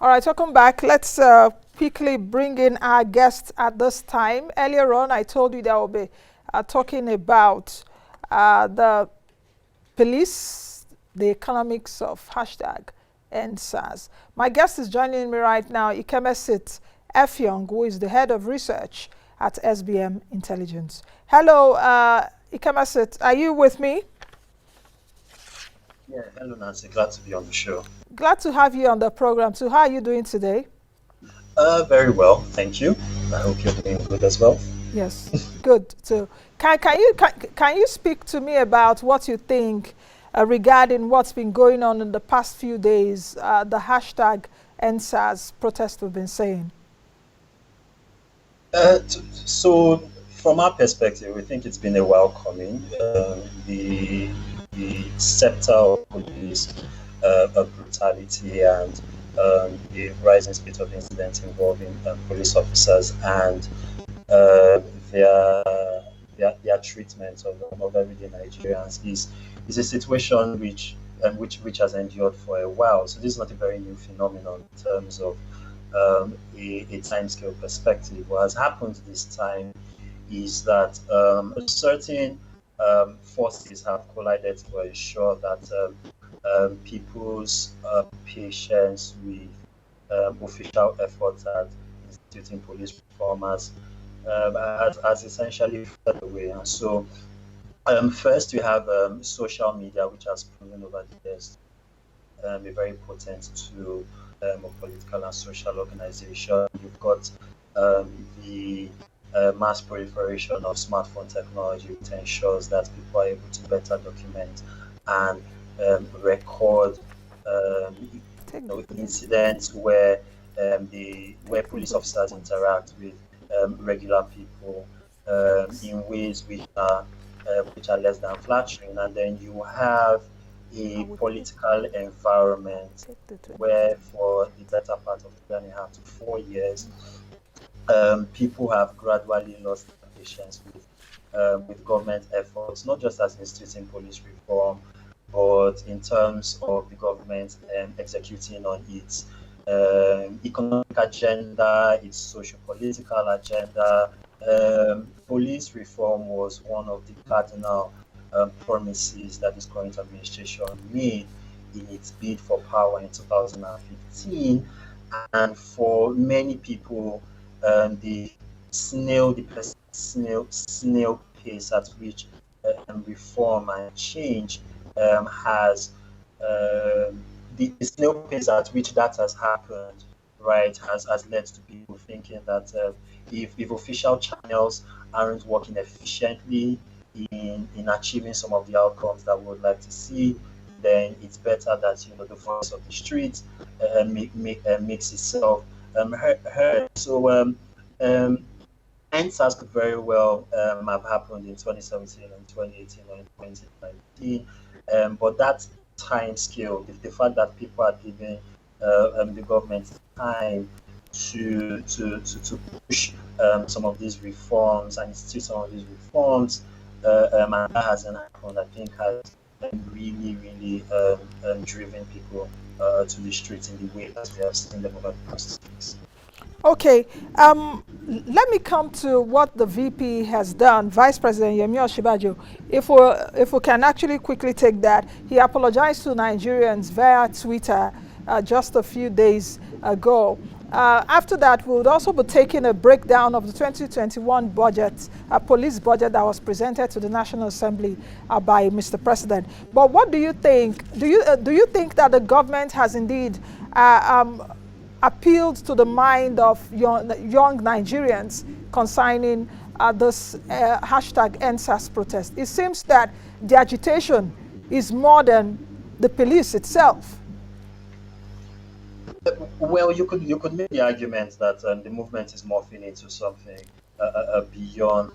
All right, welcome back. Let's quickly bring in our guests at this time. Earlier on, I told you that we'll be talking about the police, the economics of hashtag #EndSARS. My guest is joining me right now, Ikemesit Effiong, who is the head of research at SBM Intelligence. Hello, Ikemesit, are you with me? Yeah, hello Nancy, glad to be on the show. Glad to have you on the program too. How are you doing today? Very well, thank you. I hope you're doing good as well. Yes, good. So, can you speak to me about what you think regarding what's been going on in the past few days, the hashtag #EndSARS protest we've been saying? So, from our perspective, we think it's been a while coming. The sector of police, of brutality, and the rising spate of incidents involving police officers and uh, their, their treatment of everyday Nigerians is a situation which has endured for a while. So this is not a very new phenomenon in terms of a timescale perspective. What has happened this time is that certain forces have collided to ensure that people's patience with official efforts at instituting police reformers has essentially fell away. And so, first, we have social media, which has proven over the years a very potent tool of political and social organization. You've got the mass proliferation of smartphone technology, which ensures that people are able to better document and record incidents where police officers interact with regular people in ways which are less than flattering, and then you have a political environment where, for the better part of 3.5 to 4 years, people have gradually lost their patience with government efforts, not just as instituting police reform, but in terms of the government executing on its economic agenda, its socio-political agenda. Police reform was one of the cardinal promises that this current administration made in its bid for power in 2015, and for many people, the snail pace at which reform and change has the snail pace at which that has happened, right, has led to people thinking that if official channels aren't working efficiently in achieving some of the outcomes that we would like to see, then it's better that the voice of the streets makes itself heard. So answers could very well have happened in 2017 and 2018 or in 2019. But that time scale, the fact that people are giving the government time to push some of these reforms and institute some of these reforms, and that hasn't happened, I think has really, really driven people to the streets in the way that we have seen them over the past weeks. Okay, let me come to what the VP has done, Vice President Yemi Oshibajo. If we can actually quickly take that, he apologized to Nigerians via Twitter just a few days ago. After that, we would also be taking a breakdown of the 2021 budget, police budget that was presented to the National Assembly by Mr. President. But what do you think? Do you think that the government has indeed appealed to the mind of young Nigerians concerning this hashtag #EndSARS protest? It seems that the agitation is more than the police itself. Well, you could make the argument that the movement is morphing into something beyond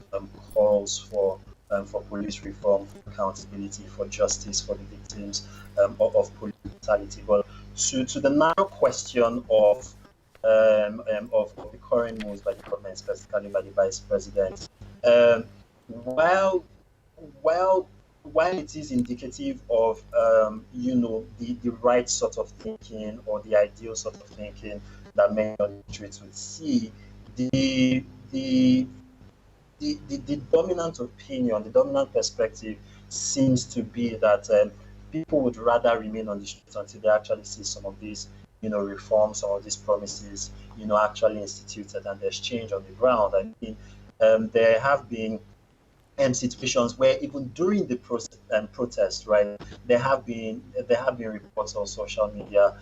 calls for police reform, for accountability, for justice for the victims of police brutality. But to the narrow question of the current moves by the government, specifically by the vice president, um, while while while it is indicative of the right sort of thinking or the ideal sort of thinking that many on the streets would see, the the the dominant opinion, the dominant perspective seems to be that people would rather remain on the streets until they actually see some of these, reforms, some of these promises, actually instituted and there's change on the ground. I mean, there have been situations where even during the protest, right, there have been reports on social media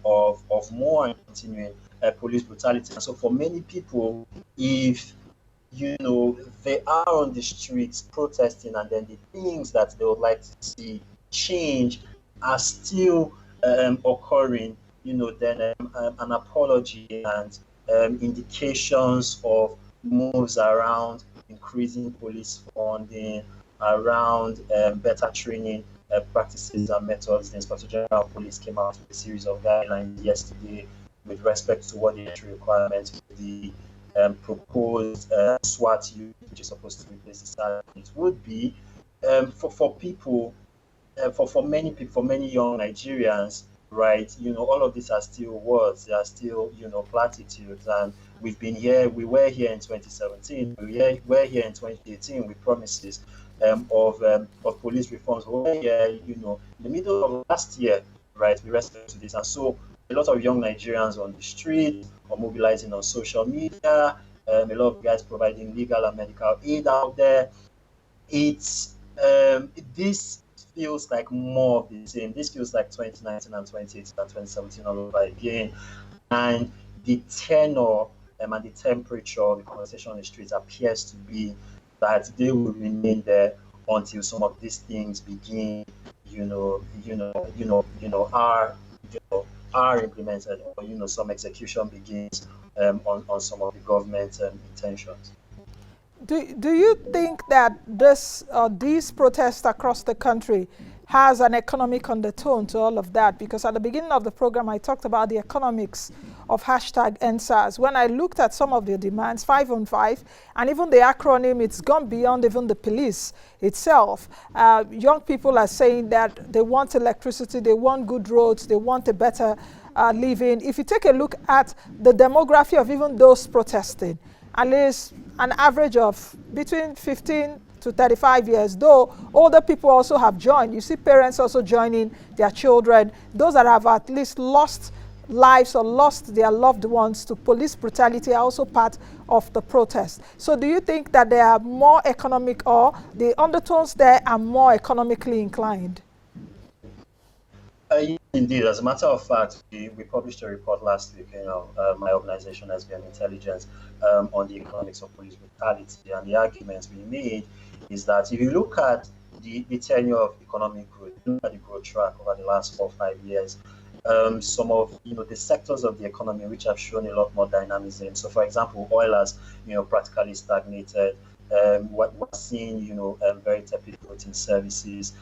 of more and continuing police brutality. And so for many people, if they are on the streets protesting, and then the things that they would like to see change are still occurring, then an apology and indications of moves around increasing police funding, around better training practices and methods. The Inspector General of Police came out with a series of guidelines yesterday with respect to what the entry requirements for the proposed SWAT unit, which is supposed to replace the sergeant, would be for people, for many people, for many young Nigerians, right? All of these are still words, they are still, platitudes. And we were here in 2017, we're here in 2018 with promises of police reforms. We were here, in the middle of last year, right, with respect to this. And so a lot of young Nigerians on the street or mobilizing on social media, a lot of guys providing legal and medical aid out there. It's this feels like more of the same. This feels like 2019 and 2018 and 2017 all over again. And the tenor and the temperature of the conversation on the streets appears to be that they will remain there until some of these things begin, are implemented, or some execution begins on some of the government intentions. Do you think that these protests across the country has an economic undertone to all of that? Because at the beginning of the program, I talked about the economics of #EndSARS. When I looked at some of the demands, 5 on 5, and even the acronym, it's gone beyond even the police itself. Young people are saying that they want electricity, they want good roads, they want a better living. If you take a look at the demography of even those protesting, at least an average of between 15 to 35 years, though older people also have joined. You see parents also joining their children. Those that have at least lost lives or lost their loved ones to police brutality are also part of the protest. So do you think that they are more economic, or the undertones there are more economically inclined? Yes, indeed. As a matter of fact, we published a report last week, my organization, SBM Intelligence, on the economics of police brutality. And the arguments we made is that if you look at the tenure of economic growth, look at the growth track over the last 4 or 5 years, some of the sectors of the economy which have shown a lot more dynamism. So, for example, oil has practically stagnated. We're seeing very tepid growth in services,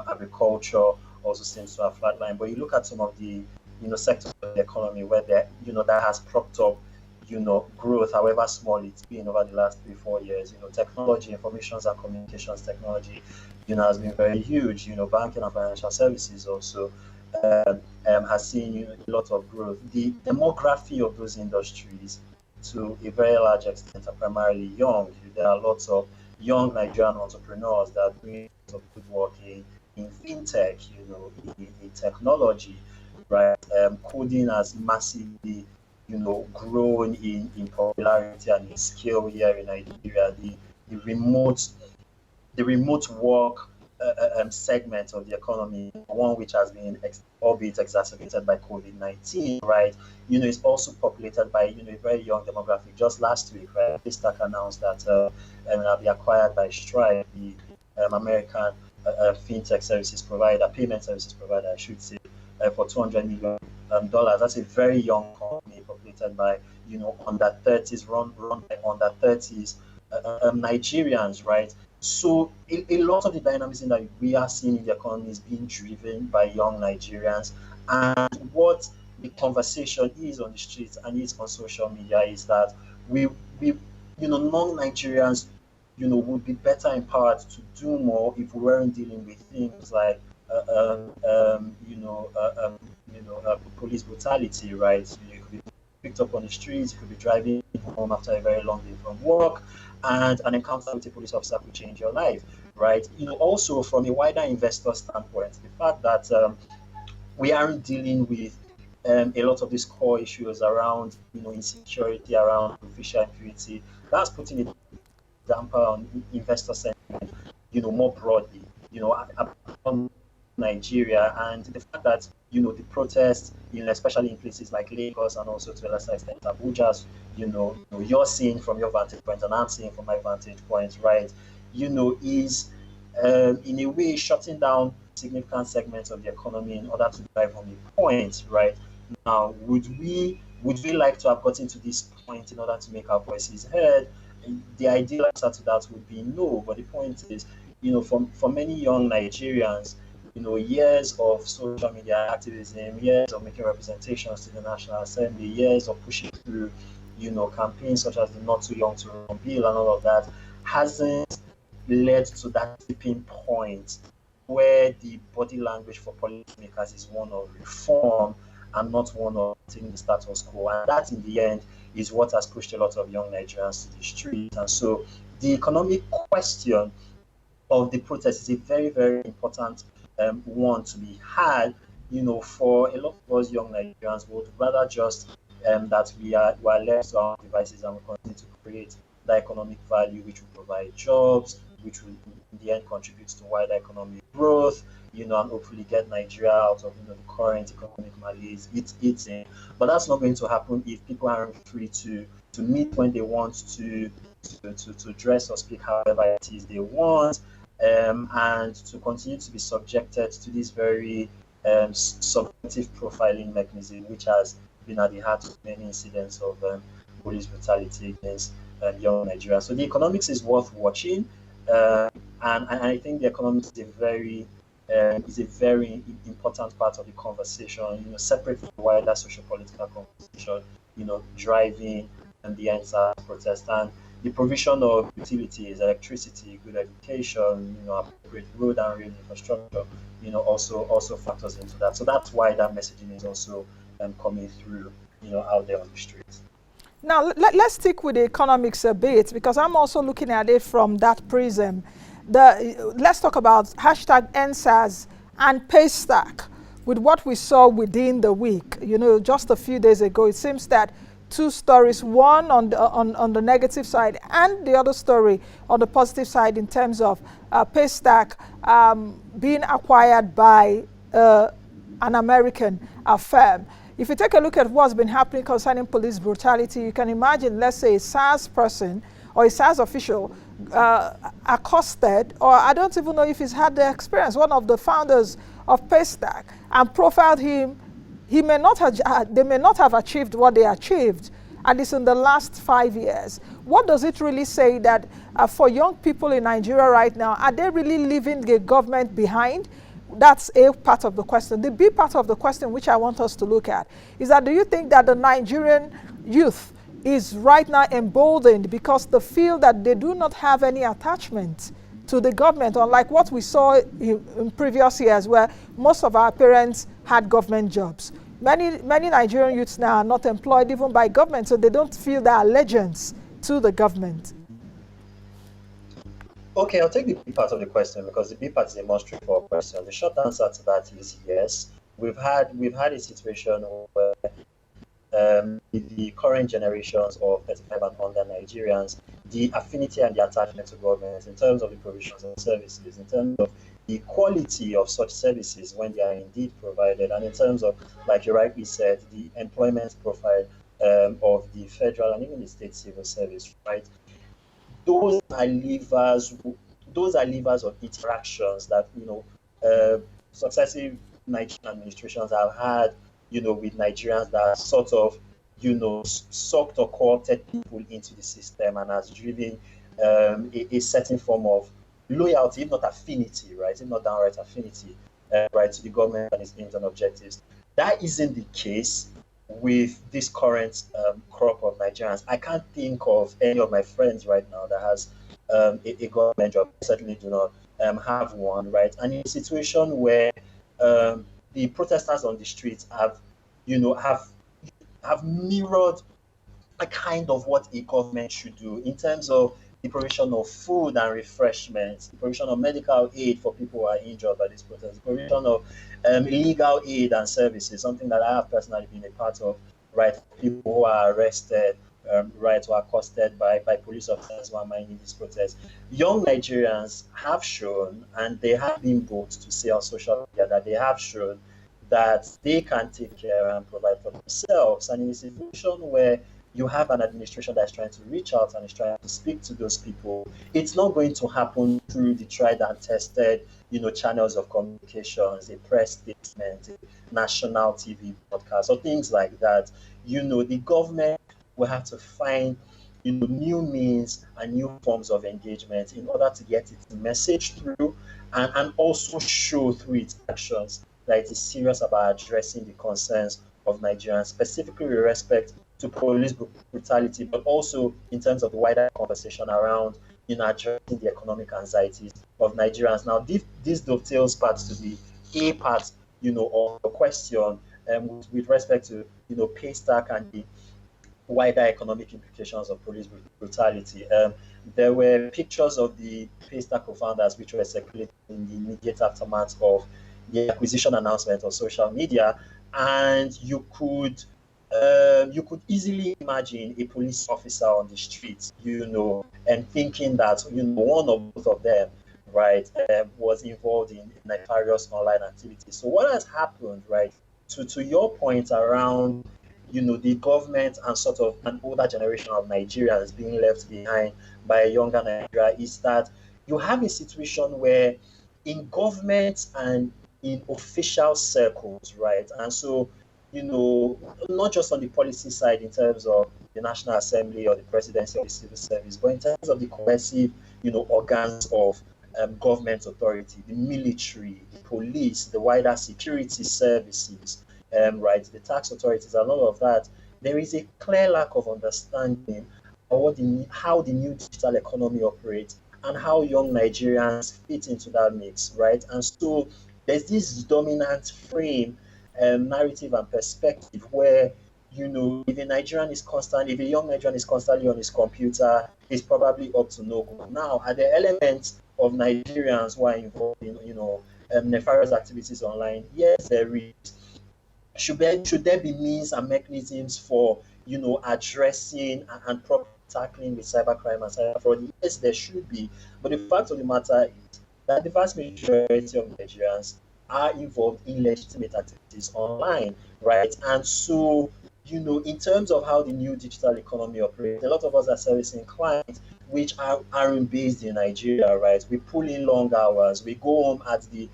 agriculture also seems to have flatlined. But you look at some of the sectors of the economy where that has propped up growth, however small it's been over the last 3-4 years. Technology, informations and communications technology, has been very huge. Banking and financial services also has seen a lot of growth. The demography of those industries, to a very large extent, are primarily young. There are lots of young Nigerian entrepreneurs that are doing lots of good work in fintech, in technology, right? Coding has massively, grown in popularity and in scale here in Nigeria. The remote work segment of the economy, one which has been albeit exacerbated by COVID-19, right? It's also populated by a very young demographic. Just last week, right, Paystack announced that will be acquired by Stripe, the American fintech services provider, payment services provider, I should say, for $200 million. That's a very young company populated by under 30s, run by under 30s Nigerians, right? So a lot of the dynamism that we are seeing in the economy is being driven by young Nigerians. And what the conversation is on the streets and is on social media is that we non-Nigerians would be better empowered to do more if we weren't dealing with things like, police brutality, right? You could be picked up on the streets, you could be driving home after a very long day from work, and an encounter with a police officer could change your life, right? Also from a wider investor standpoint, the fact that we aren't dealing with a lot of these core issues around, insecurity, around official impunity, that's putting a damper on investor sentiment, more broadly, upon Nigeria, and the fact that the protests, especially in places like Lagos and also to a lesser extent Abuja, you're seeing from your vantage point and I'm seeing from my vantage point, right? Is in a way shutting down significant segments of the economy in order to drive home a point, right? Now, would we like to have gotten to this point in order to make our voices heard? The ideal answer to that would be no. But the point is, for many young Nigerians, years of social media activism, years of making representations to the National Assembly, years of pushing through, campaigns such as the Not Too Young to Run bill and all of that hasn't led to that tipping point where the body language for policymakers is one of reform and not one of taking the status quo. And that, in the end, is what has pushed a lot of young Nigerians to the street. And so the economic question of the protest is a very, very important one to be had. For a lot of us young Nigerians would rather just that we are left to our devices and we continue to create the economic value which will provide jobs, which will in the end contribute to wider economic growth, and hopefully get Nigeria out of the current economic malaise it's in. But that's not going to happen if people aren't free to meet when they want to dress or speak however it is they want, and to continue to be subjected to this very subjective profiling mechanism, which has been at the heart of many incidents of police brutality against young Nigeria. So the economics is worth watching, and I think the economics is a very important part of the conversation. Separate from the wider social-political conversation. Driving and the entire protest and the provision of utilities, electricity, good education, appropriate road and rail infrastructure, also factors into that. So that's why that messaging is also coming through, out there on the streets. Now, let's stick with the economics a bit, because I'm also looking at it from that prism. Let's talk about hashtag NSAS and Paystack. With what we saw within the week, just a few days ago, it seems that two stories, one on the negative side and the other story on the positive side in terms of Paystack being acquired by an American firm. If you take a look at what's been happening concerning police brutality, you can imagine, let's say, a SARS person or a SARS official accosted, or I don't even know if he's had the experience, one of the founders of Paystack, and profiled him. They may not have achieved what they achieved, at least in the last 5 years. What does it really say that for young people in Nigeria right now, are they really leaving the government behind? That's A part of the question. The B part of the question, which I want us to look at, is that do you think that the Nigerian youth is right now emboldened because they feel that they do not have any attachment to the government, unlike what we saw in previous years where most of our parents had government jobs. Many Nigerian youths now are not employed even by government, so they don't feel their allegiance to the government. Okay, I'll take the B part of the question because the B part is a more straightforward question. The short answer to that is yes. We've had a situation where the current generations of 35 and under Nigerians, the affinity and the attachment to government in terms of the provisions of services, in terms of the quality of such services when they are indeed provided, and in terms of, like you rightly said, the employment profile of the federal and even the state civil service, right? Those are levers of interactions that successive Nigerian administrations have had with Nigerians that sort of sucked or co-opted people into the system and has driven a certain form of loyalty, if not affinity, right? If not downright affinity, right, to the government and its aims and objectives. That isn't the case with this current crop of Nigerians. I can't think of any of my friends right now that has a government job. I certainly do not have one, right? And in a situation where the protesters on the streets have, you know, have mirrored a kind of what a government should do in terms of the provision of food and refreshments, the provision of medical aid for people who are injured by this protest, the provision of legal aid and services, something that I have personally been a part of, right? People who are arrested, right, who are accosted by police officers who are minding this protest. Young Nigerians have shown, and they have been bold to say on social media that they have shown that they can take care and provide for themselves. And in a situation where you have an administration that's trying to reach out and is trying to speak to those people, it's not going to happen through the tried and tested, channels of communications, a press statement, a national TV broadcast, or things like that. The government will have to find new means and new forms of engagement in order to get its message through, and also show through its actions that it is serious about addressing the concerns of Nigerians, specifically with respect to police brutality, but also in terms of the wider conversation around addressing the economic anxieties of Nigerians. Now, this dovetails part to the A part, of the question, with respect to pay stack and the wider economic implications of police brutality. There were pictures of the Paystack co-founders which were circulating in the immediate aftermath of the acquisition announcement on social media, and you could easily imagine a police officer on the street, and thinking that one or both of them, right, was involved in nefarious online activities. So what has happened, right, to your point around the government and sort of an older generation of Nigerians being left behind by a younger Nigeria, is that you have a situation where in government and in official circles, right? And so, not just on the policy side in terms of the National Assembly or the presidency or the civil service, but in terms of the cohesive, organs of government authority, the military, the police, the wider security services, right, the tax authorities, and all of that, there is a clear lack of understanding of how the new digital economy operates and how young Nigerians fit into that mix, right? And so there's this dominant frame, narrative and perspective where, if a young Nigerian is constantly on his computer, he's probably up to no good. Now, are there elements of Nigerians who are involved in, nefarious activities online? Yes, there is. Should there be means and mechanisms for addressing and properly tackling with cybercrime and cyber fraud? Yes, there should be. But the fact of the matter is that the vast majority of Nigerians are involved in legitimate activities online, right? And so, in terms of how the new digital economy operates, a lot of us are servicing clients which aren't based in Nigeria, right? We pull in long hours, we go home at the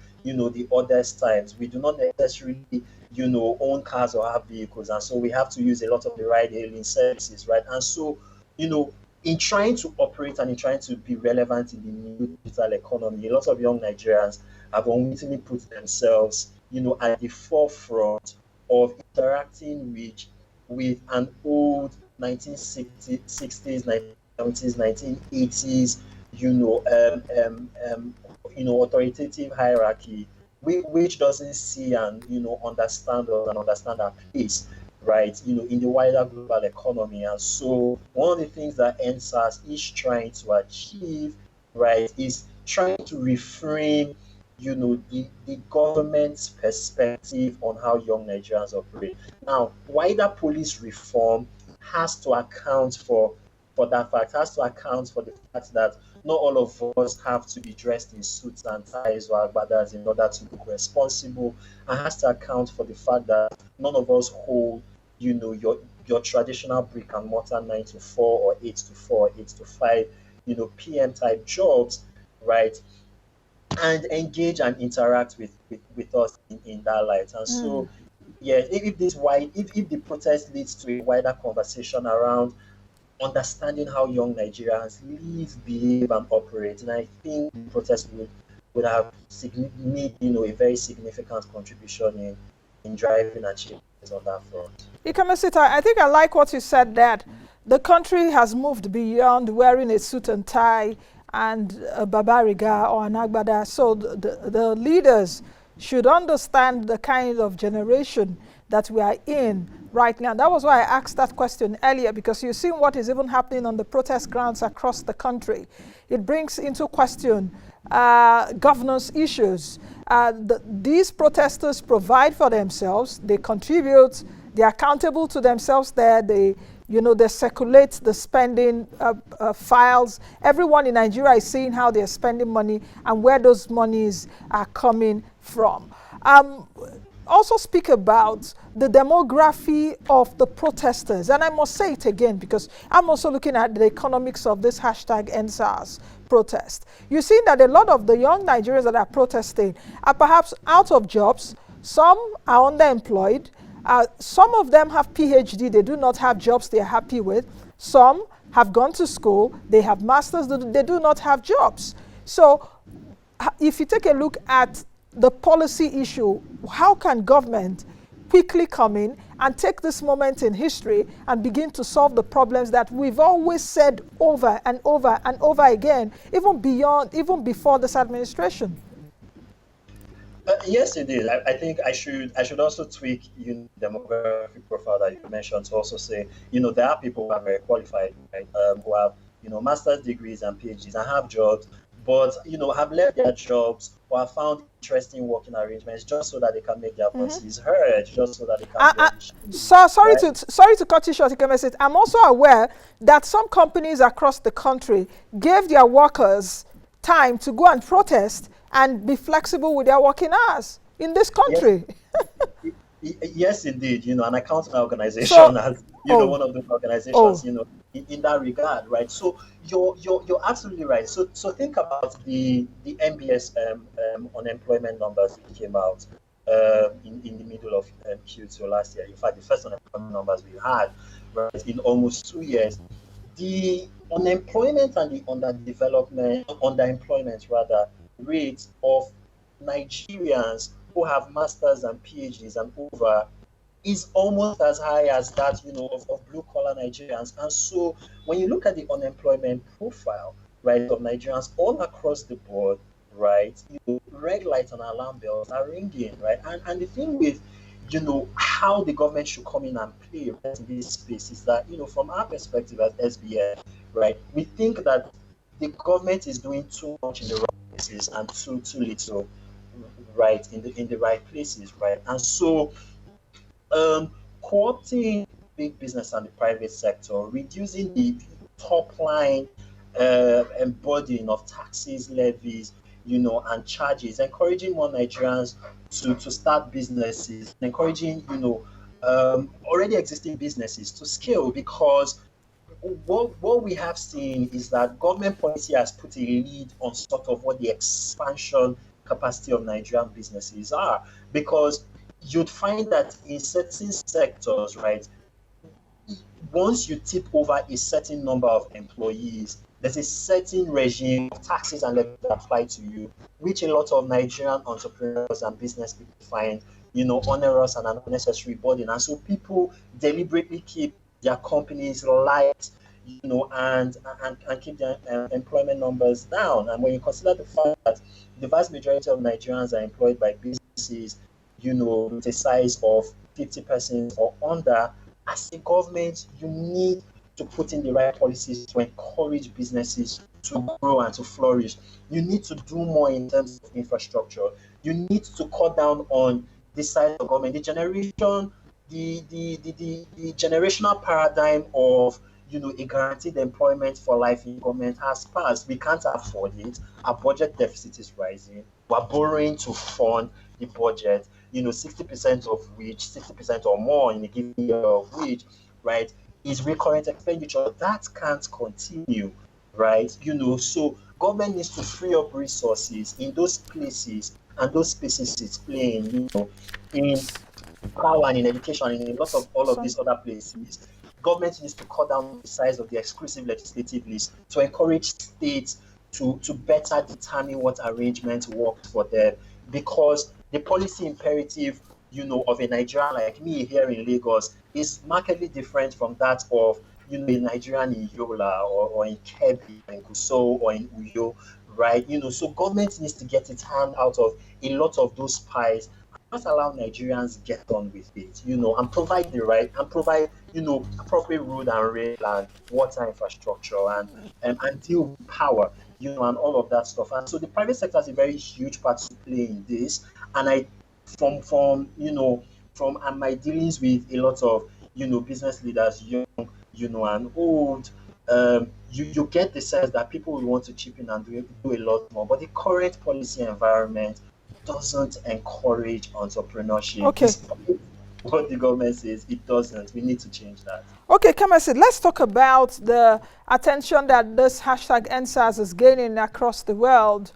oddest times. We do not necessarily own cars or have vehicles, and so we have to use a lot of the ride-hailing services, right? And so, in trying to operate and in trying to be relevant in the new digital economy, a lot of young Nigerians have unwittingly put themselves, at the forefront of interacting with an old 1960s, 1970s, 1980s, authoritative hierarchy, which doesn't see and understand our place, right, in the wider global economy. And so one of the things that NSAS is trying to achieve, right, is trying to reframe the government's perspective on how young Nigerians operate. Now, wider police reform has to account for that fact, has to account for the fact that not all of us have to be dressed in suits and ties or agbadas in order to look responsible, and has to account for the fact that none of us hold, your traditional brick and mortar 9 to 4 or 8 to 4, 8 to 5, PM type jobs, right? And engage and interact with us in that light. And so, yeah, if the protest leads to a wider conversation around understanding how young Nigerians live, behave, and operate, and I think the protest would have made a very significant contribution in driving achievements on that front. Ikemesit, I think I like what you said, that the country has moved beyond wearing a suit and tie and a Babariga or an Agbada. So the leaders should understand the kind of generation that we are in right now. That was why I asked that question earlier, because you've seen what is even happening on the protest grounds across the country. It brings into question governance issues. These protesters provide for themselves, they contribute, they're accountable to themselves there, they circulate the spending files. Everyone in Nigeria is seeing how they're spending money and where those monies are coming from. Also speak about the demography of the protesters. And I must say it again, because I'm also looking at the economics of this hashtag #EndSARS protest. You see that a lot of the young Nigerians that are protesting are perhaps out of jobs. Some are underemployed. Some of them have PhD, they do not have jobs they are happy with. Some have gone to school, they have masters, they do not have jobs. So if you take a look at the policy issue, how can government quickly come in and take this moment in history and begin to solve the problems that we've always said over and over and over again, even before this administration? Yes, indeed. I think I should also tweak the demographic profile that you mentioned to also say there are people who are very qualified, right? Who have master's degrees and PhDs and have jobs, but have left their jobs or have found interesting working arrangements just so that they can make their voices heard, just so that they can. Sorry to cut you short, Ikemesit. I'm also aware that some companies across the country gave their workers time to go and protest and be flexible with their working hours in this country. Yes, indeed. An accounting organization as one of the organizations, in that regard, right? So you're absolutely right. So think about the NBS unemployment numbers that came out in the middle of Q2 last year. In fact, the first unemployment numbers we had, right, in almost 2 years. The unemployment and the underemployment rather rates of Nigerians who have masters and PhDs and over is almost as high as that of blue collar Nigerians. And so when you look at the unemployment profile, right, of Nigerians all across the board, right, red lights and alarm bells are ringing, right? And the thing with how the government should come in and play right in this space is that from our perspective as SBM, right, we think that the government is doing too much in the wrong places and too little right in the right places, right? And so co-opting big business and the private sector, reducing the top line embodying of taxes, levies, and charges, encouraging more Nigerians to start businesses, encouraging already existing businesses to scale, because what we have seen is that government policy has put a lead on sort of what the expansion capacity of Nigerian businesses are, because you'd find that in certain sectors, right, once you tip over a certain number of employees, there's a certain regime of taxes and levies that apply to you, which a lot of Nigerian entrepreneurs and business people find, onerous and an unnecessary burden. And so people deliberately keep their companies light, and keep their employment numbers down. And when you consider the fact that the vast majority of Nigerians are employed by businesses, with a size of 50 persons or under, as a government, you need to put in the right policies to encourage businesses to grow and to flourish. You need to do more in terms of infrastructure. You need to cut down on the size of government. The generational paradigm of a guaranteed employment for life in government has passed. We can't afford it. Our budget deficit is rising. We're borrowing to fund the budget. 60% of which, 60% or more in a given year of which, right, is recurrent expenditure. That can't continue, right? So government needs to free up resources in those places and those spaces it's playing, in power and in education and in lots of all of these other places. Government needs to cut down the size of the exclusive legislative list to encourage states to better determine what arrangements work for them, because the policy imperative, of a Nigerian like me here in Lagos is markedly different from that of, a Nigerian in Yola or in Kebbi, in Gusau or in Uyo, right? So government needs to get its hand out of a lot of those pies. Just allow Nigerians get on with it, and provide and provide, appropriate road and rail and water infrastructure and deal with power, and all of that stuff. And so the private sector has a very huge part to play in this. And from my dealings with a lot of business leaders, young, and old, you get the sense that people will want to chip in and do a lot more. But the current policy environment doesn't encourage entrepreneurship. Okay. Despite what the government says, it doesn't. We need to change that. Okay, Ikemesit, let's talk about the attention that this hashtag NSAS is gaining across the world.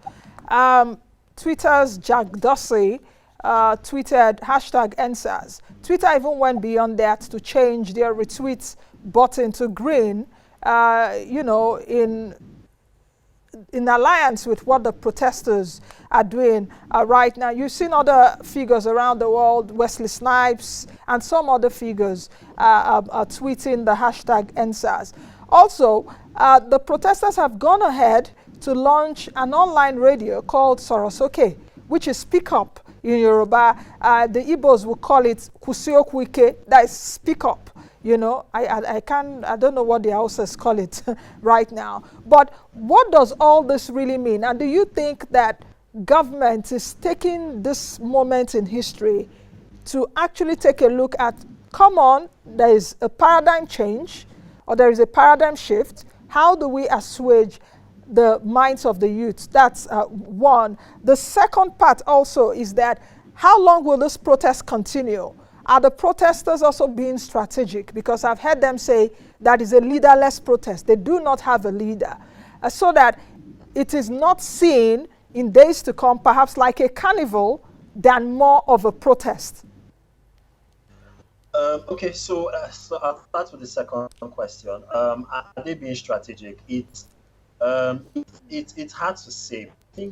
Twitter's Jack Dorsey tweeted hashtag NSAS. Twitter even went beyond that to change their retweet button to green, in alliance with what the protesters are doing right now. You've seen other figures around the world, Wesley Snipes and some other figures are tweeting the hashtag NSAS. Also, the protesters have gone ahead to launch an online radio called Sorosoke, which is Speak Up in Yoruba. The Igbos will call it Kusiokwike, that is Speak Up. I don't know what the Hausas call it right now. But what does all this really mean? And do you think that government is taking this moment in history to actually take a look at, come on, there is a paradigm change or there is a paradigm shift. How do we assuage the minds of the youth? That's one. The second part also is that how long will this protest continue? Are the protesters also being strategic? Because I've heard them say that is a leaderless protest. They do not have a leader. So that it is not seen in days to come, perhaps like a carnival, than more of a protest. Okay, so I'll start with the second question. Are they being strategic? It's hard to say. The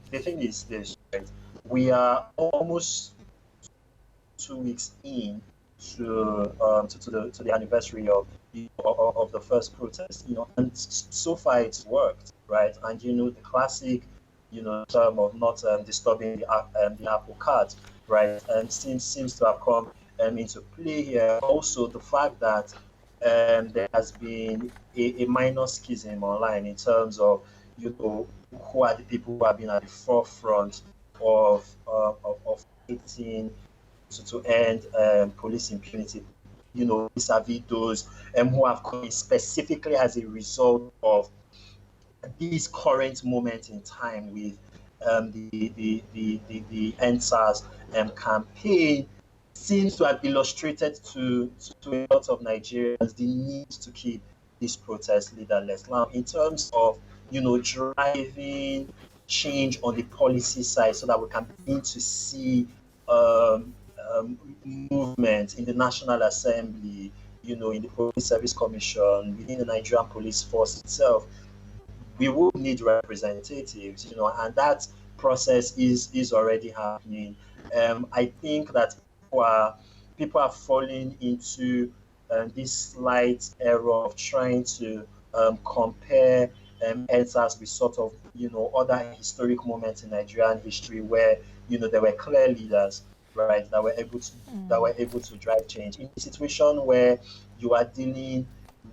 thing is this, right? We are almost 2 weeks in to the anniversary of the first protest, and so far it's worked, right? And the classic, term of not disturbing the apple cart, right? And seems to have come into play here. Also, the fact that there has been a minor schism online in terms of who are the people who have been at the forefront of fighting to end police impunity, vis-a-vis those who have come in specifically as a result of this current moment in time with the NSAS campaign seems to have illustrated to a lot of Nigerians the need to keep this protest leaderless. Now, in terms of driving change on the policy side, so that we can begin to see movement in the National Assembly, in the Police Service Commission, within the Nigerian Police Force itself, we will need representatives, and that process is already happening. I think that people are falling into this slight error of trying to compare NSAS with sort of other historic moments in Nigerian history where there were clear leaders, right, that were able to drive change. In a situation where you are dealing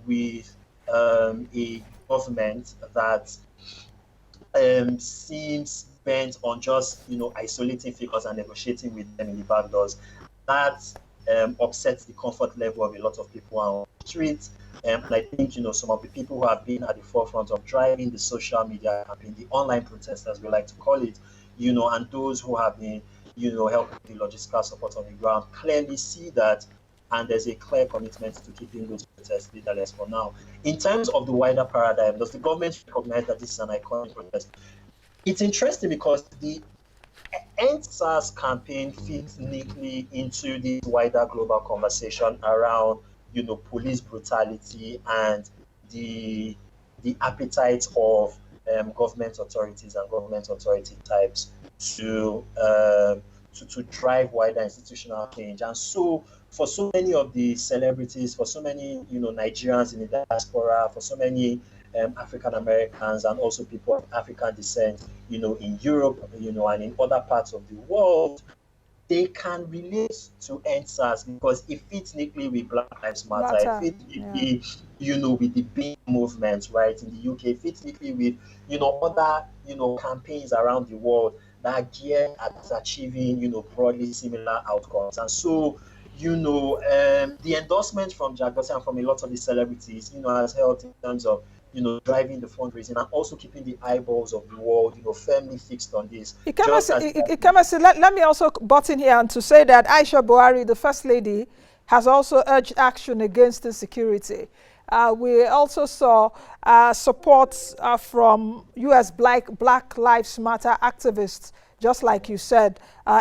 with a government that seems bent on just isolating figures and negotiating with them in the back doors, that upsets the comfort level of a lot of people on the streets. And I think some of the people who have been at the forefront of driving the social media campaign, the online protesters we like to call it, and those who have been helping the logistical support on the ground clearly see that, and there's a clear commitment to keeping those protests leaderless for now. In terms of the wider paradigm, does the government recognize that this is an iconic protest? It's interesting because the NSAS campaign fits neatly into the wider global conversation around police brutality and the appetite of government authorities and government authority types to to drive wider institutional change. And so for so many of the celebrities, for so many, Nigerians in the diaspora, for so many African Americans and also people of African descent, in Europe, and in other parts of the world, they can relate to NSAS because it fits neatly with Black Lives Matter. It Matter. fits Yeah. neatly, with the BEAM movement, right, in the UK. It fits neatly with, other, campaigns around the world that are geared at achieving, broadly similar outcomes. And so, the endorsement from Jack Dorsey and from a lot of the celebrities, has helped in terms of, driving the fundraising and also keeping the eyeballs of the world, firmly fixed on this. Just as Ikemesit, let me also butt in here and to say that Aisha Buhari, the First Lady, has also urged action against insecurity. We also saw support from U.S. Black Lives Matter activists, just like you said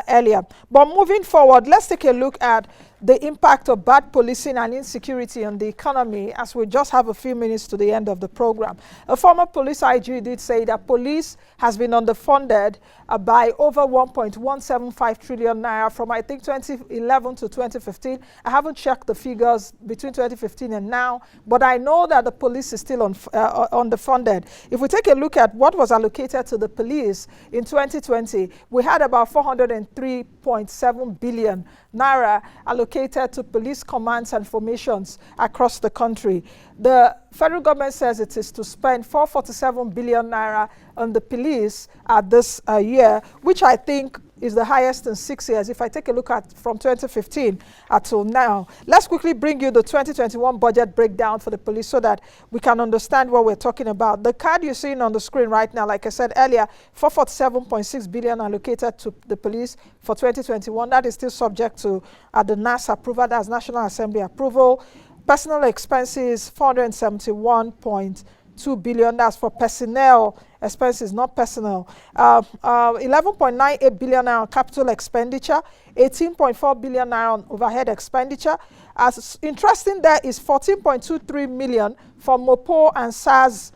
earlier. But moving forward, let's take a look at the impact of bad policing and insecurity on the economy as we just have a few minutes to the end of the program. A former police IG did say that police has been underfunded by over 1.175 trillion naira from, I think, 2011 to 2015. I haven't checked the figures between 2015 and now, but I know that the police is still underfunded. If we take a look at what was allocated to the police in 2020, we had about 403.7 billion naira allocated to police commands and formations across the country. The federal government says it is to spend 447 billion naira on the police this year, which I think is the highest in 6 years. If I take a look at from 2015 until now, let's quickly bring you the 2021 budget breakdown for the police so that we can understand what we're talking about. The card you're seeing on the screen right now, like I said earlier, 447.6 billion allocated to the police for 2021. That is still subject to the NAS approval, that's National Assembly approval. Personal expenses, 471.2 billion. That's for personnel expenses, not personal. 11.98 billion naira on capital expenditure, 18.4 billion naira on overhead expenditure. As interesting, there is 14.23 million for Mopo and SARS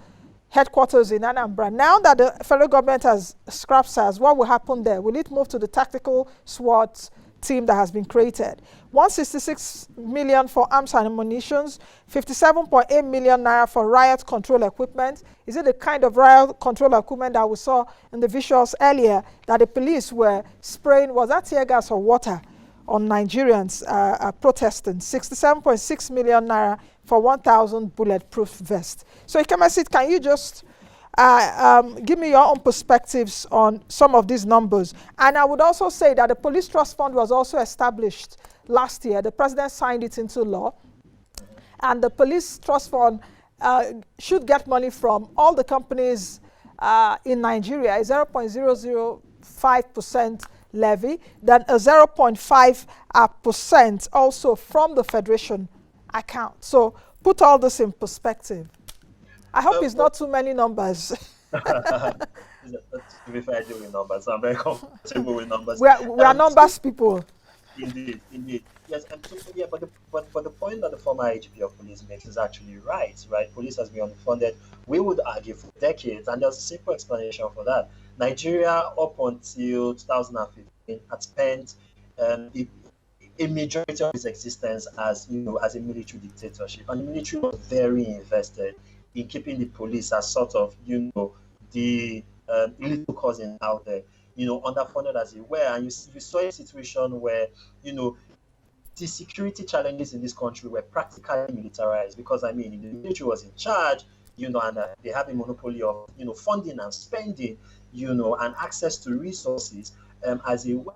headquarters in Anambra. Now that the federal government has scrapped SARS, what will happen there? Will it move to the tactical SWAT team that has been created? 166 million for arms and ammunitions, 57.8 million naira for riot control equipment. Is it the kind of riot control equipment that we saw in the visuals earlier that the police were spraying? Was that tear gas or water on Nigerians protesting? 67.6 million naira for 1,000 bulletproof vests. So Ikemesit, can you just give me your own perspectives on some of these numbers? And I would also say that the Police Trust Fund was also established last year. The president signed it into law. And the Police Trust Fund should get money from all the companies in Nigeria, a 0.005% levy, then a 0.5% also from the Federation account. So put all this in perspective. I hope it's not too many numbers. To be fair, I deal with numbers. I'm very comfortable with numbers. We are numbers people. Indeed. Yes, and so, yeah, but the point that the former IGP of police makes is actually right. Police has been underfunded, we would argue, for decades, and there's a simple explanation for that. Nigeria, up until 2015, had spent a majority of its existence as a military dictatorship, and the military was very invested in keeping the police as sort of the little cousin out there, underfunded as it were. And you saw a situation where the security challenges in this country were practically militarized, because the military was in charge, and they have a monopoly of funding and spending, and access to resources as it were.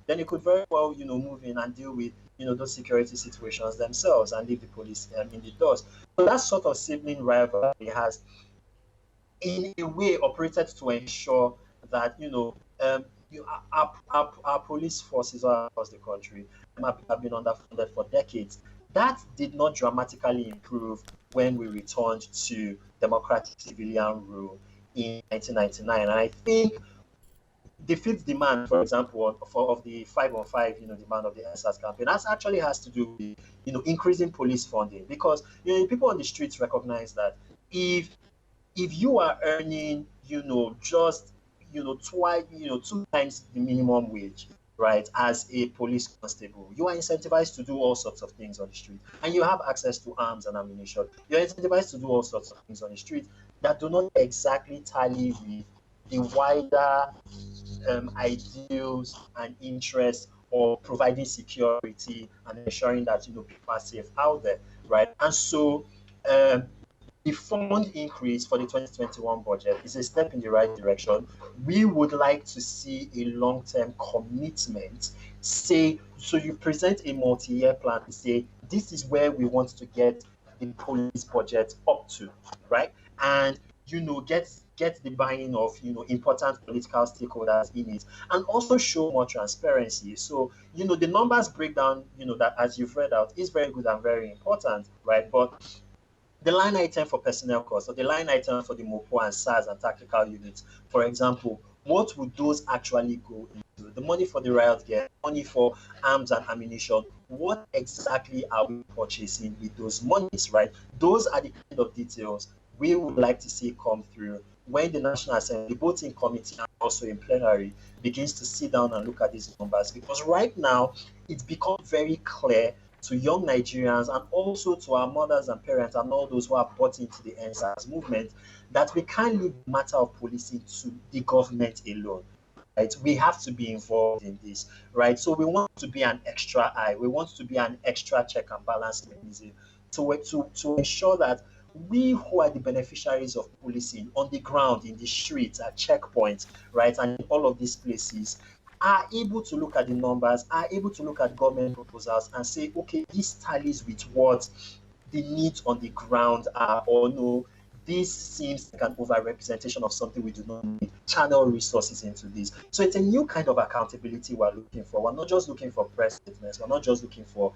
Then it could very well move in and deal with those security situations themselves and leave the police in the dust. So that sort of sibling rivalry has in a way operated to ensure that our police forces all across the country have been underfunded for decades. That did not dramatically improve when we returned to democratic civilian rule in 1999. And I think the fifth demand, for example, of the 5-on-5, demand of the SARS campaign, that actually has to do with, increasing police funding, because people on the streets recognize that if you are earning, just twice, 2 times the minimum wage, right, as a police constable, you are incentivized to do all sorts of things on the street, and you have access to arms and ammunition. You're incentivized to do all sorts of things on the street that do not exactly tally with the wider ideals and interests of providing security and ensuring that people are safe out there, right? And so um, the fund increase for the 2021 budget is a step in the right direction. We would like to see a long-term commitment. Say, so you present a multi-year plan to say, this is where we want to get the police budget up to, right? And get the buy-in of important political stakeholders in it, and also show more transparency. So the numbers breakdown, that as you've read out, is very good and very important, right? But the line item for personnel costs or the line item for the MOPO and SARS and tactical units, for example, what would those actually go into? The money for the riot gear, money for arms and ammunition, what exactly are we purchasing with those monies, right? Those are the kind of details we would like to see come through when the National Assembly, both in committee and also in plenary, begins to sit down and look at these numbers. Because right now, it's become very clear to young Nigerians and also to our mothers and parents and all those who are bought into the NSAS movement that we can't leave the matter of policing to the government alone. Right? We have to be involved in this, right? So we want to be an extra eye. We want to be an extra check and balance mechanism to ensure that we who are the beneficiaries of policing on the ground, in the streets, at checkpoints, right, and in all of these places, are able to look at the numbers, are able to look at government proposals and say, okay, this tallies with what the needs on the ground are, or no, this seems like an overrepresentation of something we do not need. Channel resources into this. So it's a new kind of accountability we're looking for. We're not just looking for press statements. We're not just looking for,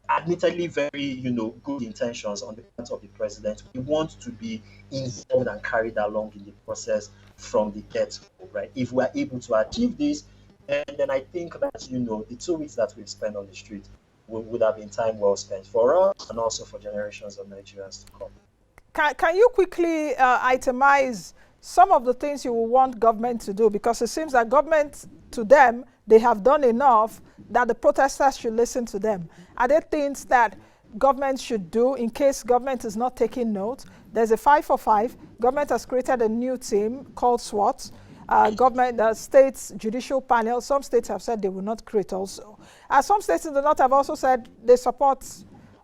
admittedly very, good intentions on the part of the president. We want to be involved and carried along in the process from the get-go, right? If we're able to achieve this, then I think that, the 2 weeks that we've spent on the street would have been time well spent for us and also for generations of Nigerians to come. Can you quickly itemize some of the things you will want government to do? Because it seems that government, to them, they have done enough that the protesters should listen to them. Are there things that government should do in case government is not taking note? There's a 5-for-5. Government has created a new team called SWAT. The states judicial panel. Some states have said they will not create also. Some states in the north have also said they support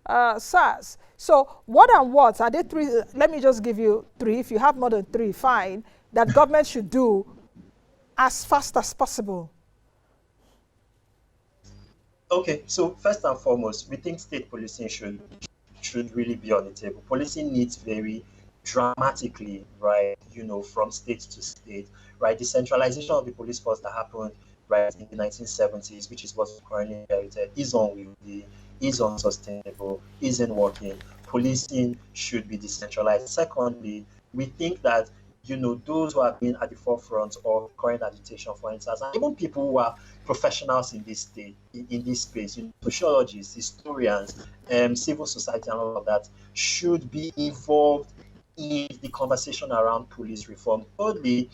SARS. So what and what are they three? Let me just give you three. If you have more than three, fine. That government should do as fast as possible. Okay, so first and foremost, we think state policing should really be on the table. Policing needs vary dramatically, right? From state to state, right? The centralization of the police force that happened, right, in the 1970s, which is what's currently inherited, is unwieldy, is unsustainable, isn't working. Policing should be decentralized. Secondly, we think that those who have been at the forefront of current agitation, for instance, and even people who are professionals in this state, in this space, sociologists, historians, civil society, and all of that, should be involved in the conversation around police reform. Thirdly,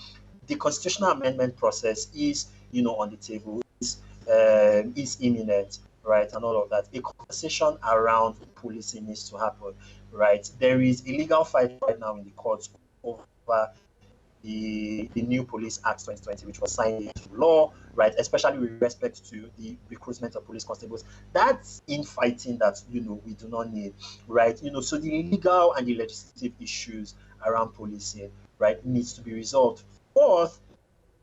the constitutional amendment process is, on the table, is imminent, right, and all of that. A conversation around policing needs to happen, right? There is a legal fight right now in the courts over the new Police Act 2020, which was signed into law, right, especially with respect to the recruitment of police constables. That's infighting that, we do not need, right? So the legal and the legislative issues around policing, right, needs to be resolved. Fourth,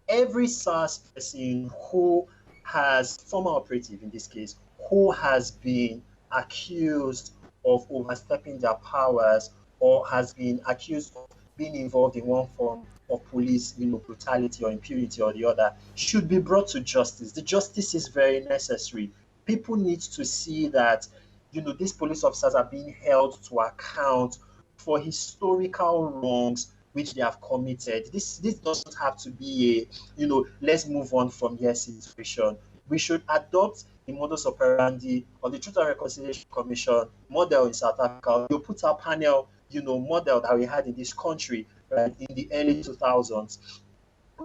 every SARS person who has, former operative in this case, who has been accused of overstepping their powers or has been accused of being involved in one form of police, brutality or impunity or the other, should be brought to justice. The justice is very necessary. People need to see that, these police officers are being held to account for historical wrongs which they have committed. This doesn't have to be a, let's move on from here situation. We should adopt the modus operandi of the Truth and Reconciliation Commission model in South Africa. You put our panel, model that we had in this country, right, in the early 2000s,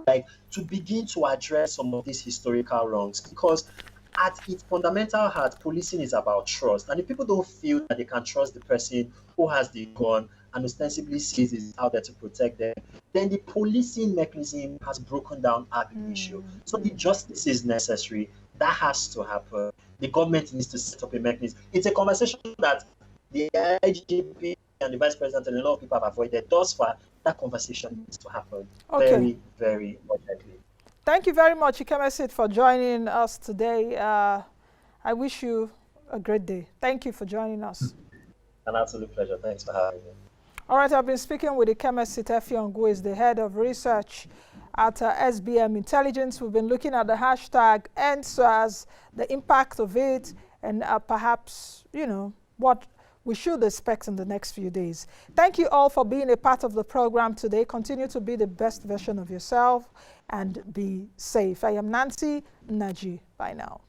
like to begin to address some of these historical wrongs, because at its fundamental heart, policing is about trust. And if people don't feel that they can trust the person who has the gun and ostensibly says is out there to protect them, then the policing mechanism has broken down at the issue. So the justice is necessary. That has to happen. The government needs to set up a mechanism. It's a conversation that the IGP and the vice president and a lot of people have avoided. Thus far, that conversation needs to happen very, very urgently. Thank you very much, Ikemesit, for joining us today. I wish you a great day. Thank you for joining us. An absolute pleasure. Thanks for having me. All right, I've been speaking with Ikemesit Effiong, who is the head of research at SBM Intelligence. We've been looking at the hashtag #EndSARS, the impact of it, and perhaps, what we should expect in the next few days. Thank you all for being a part of the program today. Continue to be the best version of yourself and be safe. I am Nnaji. Bye now.